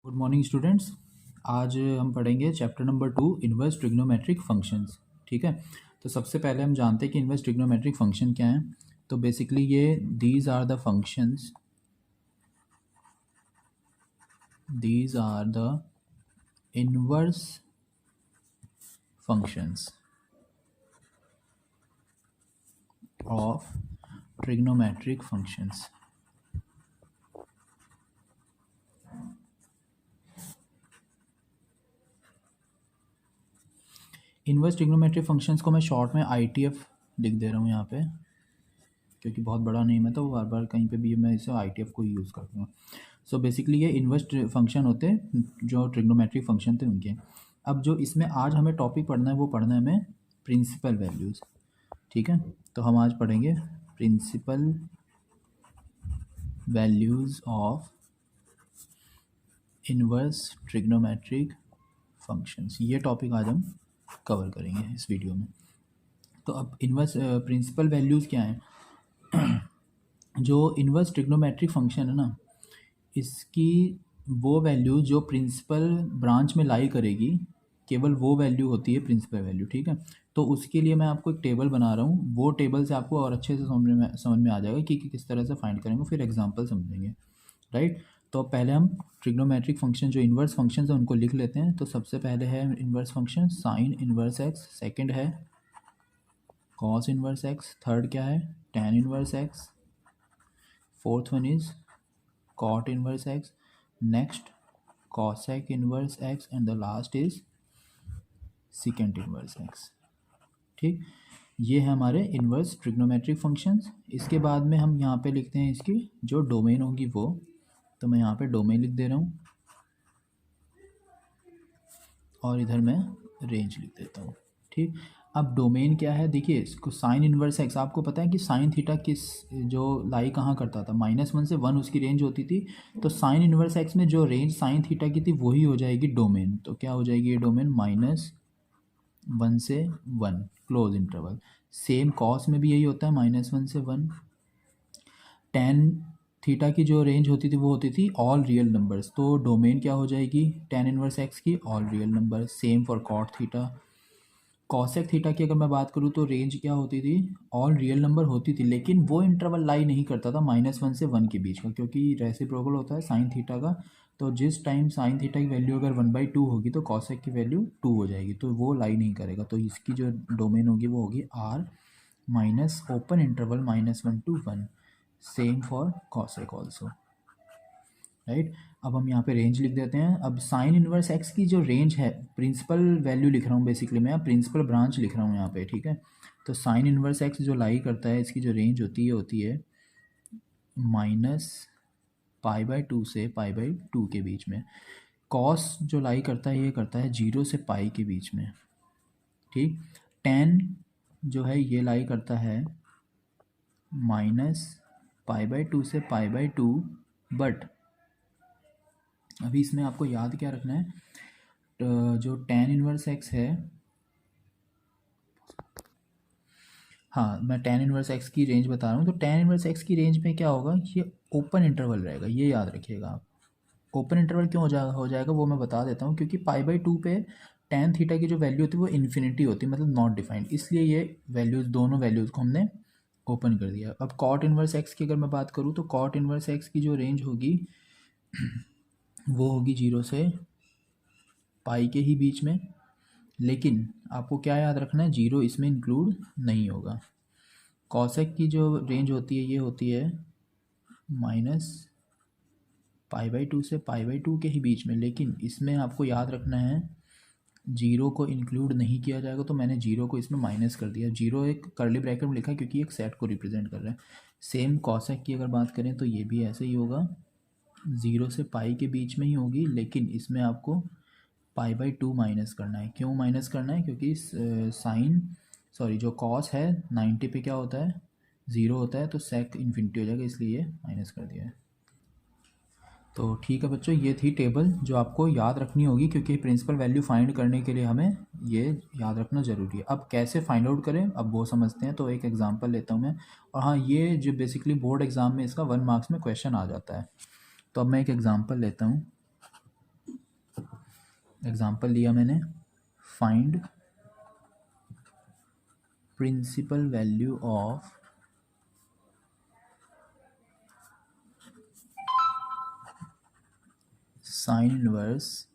Good morning students. आज हम पढ़ेंगे chapter number 2 inverse trigonometric functions. ठीक है, तो सबसे पहले हम जानते हैं कि इन्वर्स ट्रिग्नोमेट्रिक फंक्शन क्या है। तो बेसिकली ये these are the inverse functions of trigonometric functions. Inverse trigonometric functions को मैं शॉर्ट में ITF लिख दे रहा हूँ यहाँ पे, क्योंकि बहुत बड़ा नेम है तो बार बार कहीं पे भी मैं इसे ITF को ही यूज़ करता हूँ। सो बेसिकली ये इन्वर्स फंक्शन होते हैं जो ट्रिग्नोमेट्रिक फंक्शन थे उनके। अब जो इसमें आज हमें टॉपिक पढ़ना है वो पढ़ना है हमें प्रिंसिपल वैल्यूज़। ठीक है, तो हम आज पढ़ेंगे principal values of inverse trigonometric functions. ये टॉपिक आज हम कवर करेंगे इस वीडियो में। तो अब इन्वर्स प्रिंसिपल वैल्यूज़ क्या हैं? जो इन्वर्स ट्रिग्नोमेट्रिक फंक्शन है ना, इसकी वो वैल्यू जो प्रिंसिपल ब्रांच में लाई करेगी, केवल वो वैल्यू होती है प्रिंसिपल वैल्यू। ठीक है, तो उसके लिए मैं आपको एक टेबल बना रहा हूँ, वो टेबल से आपको और अच्छे से समझ में आ जाएगा कि किस तरह से फाइंड करेंगे, फिर एग्जांपल समझेंगे। राइट, तो पहले हम ट्रिग्नोमेट्रिक फंक्शन जो इन्वर्स फंक्शन है उनको लिख लेते हैं। तो सबसे पहले है inverse function sine inverse x, second है कॉस इन्वर्स एक्स, थर्ड क्या है tan inverse x, fourth one is cot inverse x, next cosec inverse x, and the last is secant inverse x। ठीक, ये है हमारे इन्वर्स ट्रिग्नोमेट्रिक फंक्शंस। इसके बाद में हम यहाँ पे लिखते हैं इसकी जो डोमेन होगी वो, तो मैं यहाँ पे डोमेन लिख दे रहा हूँ और इधर मैं रेंज लिख देता हूँ। ठीक, अब डोमेन क्या है, देखिए इसको साइन इन्वर्स एक्स, आपको पता है कि साइन थीटा किस जो लाई कहाँ करता था, -1 से 1 उसकी रेंज होती थी। तो साइन इन्वर्स एक्स में जो रेंज साइन थीटा की थी वही हो जाएगी डोमेन। तो क्या हो जाएगी ये डोमेन -1 से 1 क्लोज इंटरवल। सेम कॉस में भी यही होता है -1 से 1। टेन थीटा की जो रेंज होती थी वो होती थी ऑल रियल नंबर्स, तो डोमेन क्या हो जाएगी टेन इनवर्स एक्स की all real number. Same for cot theta. Cosec theta की अगर मैं बात करूँ तो रेंज क्या होती थी ऑल रियल नंबर होती थी, लेकिन वो इंटरवल लाई नहीं करता था -1 से 1 के बीच का, क्योंकि रेसिप्रोकल होता है साइन थीटा का। तो जिस टाइम साइन थीटा की वैल्यू अगर 1/2 होगी तो कॉसेक की वैल्यू 2 हो जाएगी, तो वो लाई नहीं करेगा। तो इसकी जो डोमेन होगी वो होगी R minus open interval -1 to 1। Same for cosec also. Right, अब हम यहाँ पे रेंज लिख देते हैं। अब साइन इनवर्स एक्स की जो रेंज है, प्रिंसिपल वैल्यू लिख रहा हूँ बेसिकली मैं, प्रिंसिपल ब्रांच लिख रहा हूँ यहाँ पे। ठीक है, तो साइन इनवर्स एक्स जो लाई करता है इसकी जो रेंज होती है -π/2 से π/2 के बीच में। कॉस जो लाई करता है ये करता है 0 से पाई के बीच में। ठीक, टेन जो है ये लाई करता है -π/2 से π/2। बट अभी इसमें आपको याद क्या रखना है, जो टेन इनवर्स एक्स है, हाँ मैं टेन इनवर्स एक्स की रेंज बता रहा हूँ। तो टेन इनवर्स एक्स की रेंज में क्या होगा, ये ओपन इंटरवल रहेगा, ये याद रखिएगा आप। ओपन इंटरवल क्यों हो जाएगा वो मैं बता देता हूँ, क्योंकि π/2 पे टेन थीटा की जो वैल्यू होती है वो इन्फिनिटी होती है, मतलब नॉट डिफाइंड, इसलिए ये वैल्यूज़ दोनों वैल्यूज़ को हमने ओपन कर दिया। अब कॉट इनवर्स एक्स की अगर मैं बात करूँ तो कॉट इनवर्स एक्स की जो रेंज होगी वो होगी 0 से पाई के ही बीच में, लेकिन आपको क्या याद रखना है, 0 इसमें इंक्लूड नहीं होगा। कॉसेक की जो रेंज होती है ये होती है -π/2 से π/2 के ही बीच में, लेकिन इसमें आपको याद रखना है 0 को इंक्लूड नहीं किया जाएगा, तो मैंने 0 को इसमें माइनस कर दिया। 0 एक कर्ली ब्रैकेट में लिखा है क्योंकि एक सेट को रिप्रेजेंट कर रहा है। सेम कॉसेक की अगर बात करें तो ये भी ऐसे ही होगा, 0 से पाई के बीच में ही होगी, लेकिन इसमें आपको π/2 माइनस करना है। क्यों माइनस करना है, क्योंकि जो कॉस है 90 पे क्या होता है 0 होता है, तो सेक इन्फिनिटी हो जाएगा, इसलिए माइनस कर दिया है। तो ठीक है बच्चों, ये थी टेबल जो आपको याद रखनी होगी, क्योंकि प्रिंसिपल वैल्यू फाइंड करने के लिए हमें ये याद रखना ज़रूरी है। अब कैसे फाइंड आउट करें अब वो समझते हैं। तो एक एग्जांपल लेता हूँ मैं, और हाँ ये जो बेसिकली बोर्ड एग्जाम में इसका 1 मार्क्स में क्वेश्चन आ जाता है। तो अब मैं एक एग्जांपल लेता हूँ। एग्जांपल लिया मैंने, find principal value of sine inverse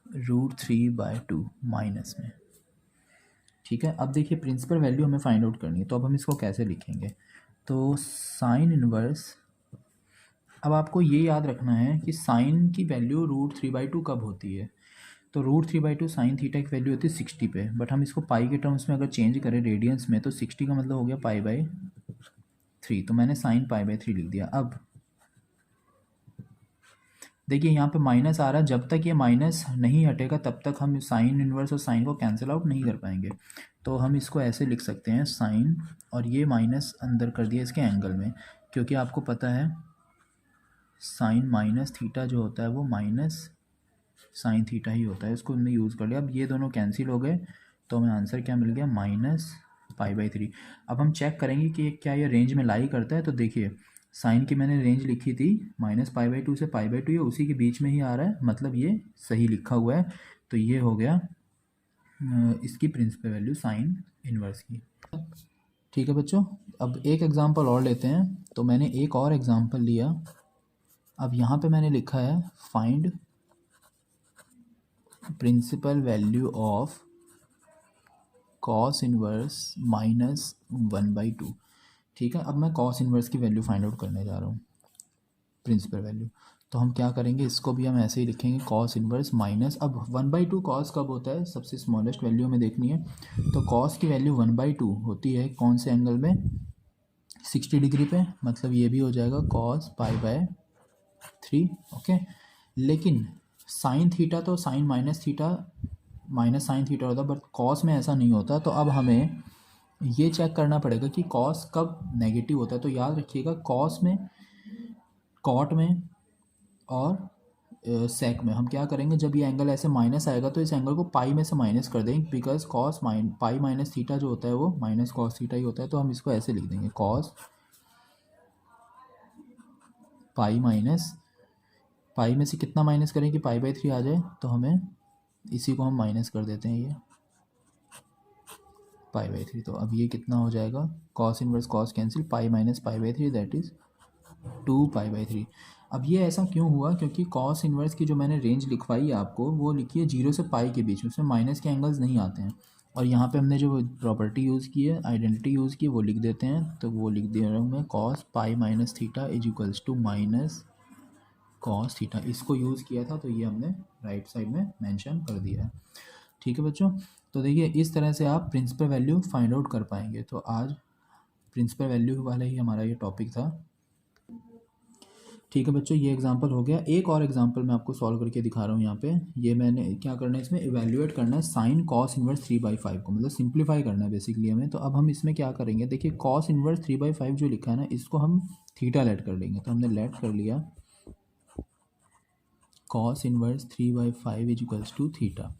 √3/2 minus में। ठीक है, अब देखिए प्रिंसिपल वैल्यू हमें फाइंड आउट करनी है, तो अब हम इसको कैसे लिखेंगे। तो साइन इनवर्स, अब आपको ये याद रखना है कि साइन की वैल्यू √3/2 कब होती है। तो √3/2 साइन थीटा की वैल्यू होती है 60 पे, बट हम इसको पाई के टर्म्स में अगर चेंज करें रेडियंस में, तो 60 का मतलब हो गया π/3, तो मैंने साइन π/3 लिख दिया। अब देखिए यहाँ पे माइनस आ रहा है, जब तक ये माइनस नहीं हटेगा तब तक हम साइन इनवर्स और साइन को कैंसिल आउट नहीं कर पाएंगे। तो हम इसको ऐसे लिख सकते हैं, साइन और ये माइनस अंदर कर दिया इसके एंगल में, क्योंकि आपको पता है साइन माइनस थीटा जो होता है वो माइनस साइन थीटा ही होता है, इसको हमने यूज़ कर लिया। अब ये दोनों कैंसिल हो गए, तो हमें आंसर क्या मिल गया, -π/3। अब हम चेक करेंगे कि क्या ये रेंज में लाई करता है। तो देखिए साइन की मैंने रेंज लिखी थी -π/2 से π/2, ये उसी के बीच में ही आ रहा है, मतलब ये सही लिखा हुआ है। तो ये हो गया इसकी प्रिंसिपल वैल्यू साइन इनवर्स की। ठीक है बच्चों, अब एक एग्जांपल और लेते हैं। तो मैंने एक और एग्जांपल लिया, अब यहाँ पे मैंने लिखा है find principal value of cos inverse -1/2। ठीक है, अब मैं कॉस इनवर्स की वैल्यू फाइंड आउट करने जा रहा हूँ, प्रिंसिपल वैल्यू। तो हम क्या करेंगे, इसको भी हम ऐसे ही लिखेंगे, कॉस इनवर्स माइनस, अब 1/2 कॉस कब होता है, सबसे स्मॉलेस्ट वैल्यू हमें देखनी है। तो कॉस की वैल्यू 1/2 होती है कौन से एंगल में, 60 डिग्री पे, मतलब ये भी हो जाएगा cos π/3। ओके, लेकिन साइन थीटा तो sine minus theta minus sine theta होता है, बट कॉस में ऐसा नहीं होता। तो अब हमें ये चेक करना पड़ेगा कि कॉस कब नेगेटिव होता है। तो याद रखिएगा, कॉस में, कॉट में और सेक में हम क्या करेंगे, जब ये एंगल ऐसे माइनस आएगा तो इस एंगल को पाई में से माइनस कर देंगे, because cos pi minus theta जो होता है वो माइनस कॉस थीटा ही होता है। तो हम इसको ऐसे लिख देंगे, कॉस पाई माइनस, पाई में से कितना माइनस करें कि π/3 आ जाए, तो हमें इसी को हम माइनस कर देते हैं, ये π/3। तो अब ये कितना हो जाएगा, cos inverse cos cancel, pi minus π/3 that is 2π/3। अब ये ऐसा क्यों हुआ, क्योंकि कॉस इनवर्स की जो मैंने रेंज लिखवाई है आपको, वो लिखी है 0 से पाई के बीच में, उसमें माइनस के एंगल्स नहीं आते हैं। और यहाँ पे हमने जो प्रॉपर्टी यूज़ की है, आइडेंटिटी यूज़ की, वो लिख देते हैं। तो वो लिख दे रहा हूँ मैं, cos pi minus theta is equals to minus cos theta, इसको यूज़ किया था, तो ये हमने राइट साइड में मेंशन कर दिया है। ठीक है बच्चों, तो देखिए इस तरह से आप प्रिंसिपल वैल्यू फाइंड आउट कर पाएंगे। तो आज प्रिंसिपल वैल्यू वाला ही हमारा ये टॉपिक था। ठीक है बच्चों, ये एग्जांपल हो गया। एक और एग्जांपल मैं आपको सॉल्व करके दिखा रहा हूँ यहाँ पे। ये मैंने क्या करना है, इसमें इवैल्यूएट करना है साइन कॉस इनवर्स 3/5 को, मतलब सिंप्लीफाई करना है बेसिकली हमें। तो अब हम इसमें क्या करेंगे, देखिए कॉस इनवर्स 3/5 जो लिखा है ना, इसको हम थीटा लेट कर लेंगे। तो हमने लेट कर लिया cos inverse 3/5 is equals to theta,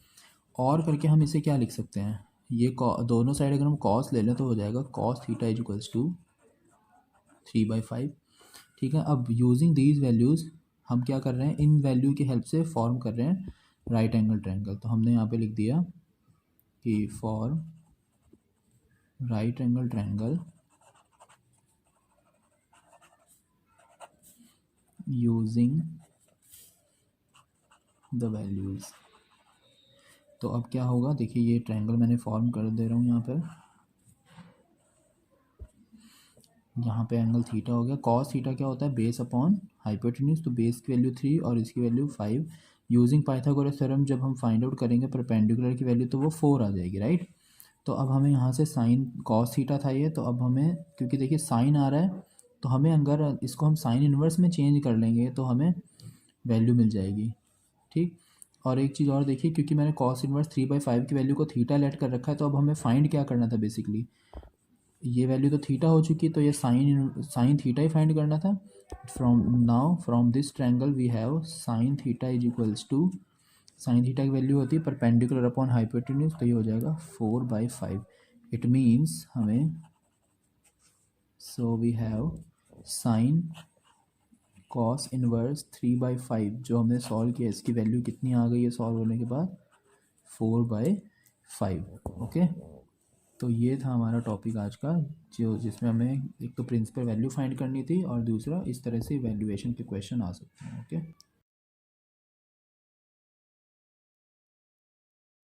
और करके हम इसे क्या लिख सकते हैं, ये दोनों साइड अगर हम कॉस ले लें तो हो जाएगा cos theta is equals to 3/5। ठीक है, अब यूजिंग दीज वैल्यूज़ हम क्या कर रहे हैं, इन वैल्यू की हेल्प से फॉर्म कर रहे हैं राइट एंगल ट्रायंगल। तो हमने यहाँ पे लिख दिया कि for right angle triangle using the values. तो अब क्या होगा, देखिए ये ट्रायंगल मैंने फॉर्म कर दे रहा हूँ यहाँ पर, यहाँ पे एंगल थीटा हो गया। कॉस थीटा क्या होता है, बेस अपॉन हाइपोटेन्यूज, तो बेस की वैल्यू 3 और इसकी वैल्यू 5। यूजिंग पाइथागोरस थ्योरम जब हम फाइंड आउट करेंगे परपेंडिकुलर की वैल्यू, तो वो 4 आ जाएगी, राइट। तो अब हमें यहाँ से साइन कॉस थीटा था ये, तो अब हमें, क्योंकि देखिए साइन आ रहा है, तो हमें अगर इसको हम साइन इन्वर्स में चेंज कर लेंगे तो हमें वैल्यू मिल जाएगी। ठीक, और एक चीज़ और देखिए, क्योंकि मैंने कॉस इन्वर्स 3/5 की वैल्यू को थीटा लेट कर रखा है, तो अब हमें फाइंड क्या करना था, बेसिकली ये वैल्यू तो थीटा हो चुकी है, तो ये साइन थीटा ही फाइंड करना था। From this triangle we have sine theta is equals to, sine theta की वैल्यू होती है परपेंडिकुलर अपॉन हाइपोटेन्यूज, तो ये हो जाएगा 4/5। इट मीन्स हमें, so we have sine cos inverse 3/5 जो हमने सॉल्व किया, इसकी वैल्यू कितनी आ गई है सॉल्व होने के बाद? 4/5। ओके, तो ये था हमारा टॉपिक आज का, जो जिसमें हमें एक तो प्रिंसिपल वैल्यू फाइंड करनी थी और दूसरा इस तरह से वैल्यूएशन के क्वेश्चन आ सकते हैं। ओके।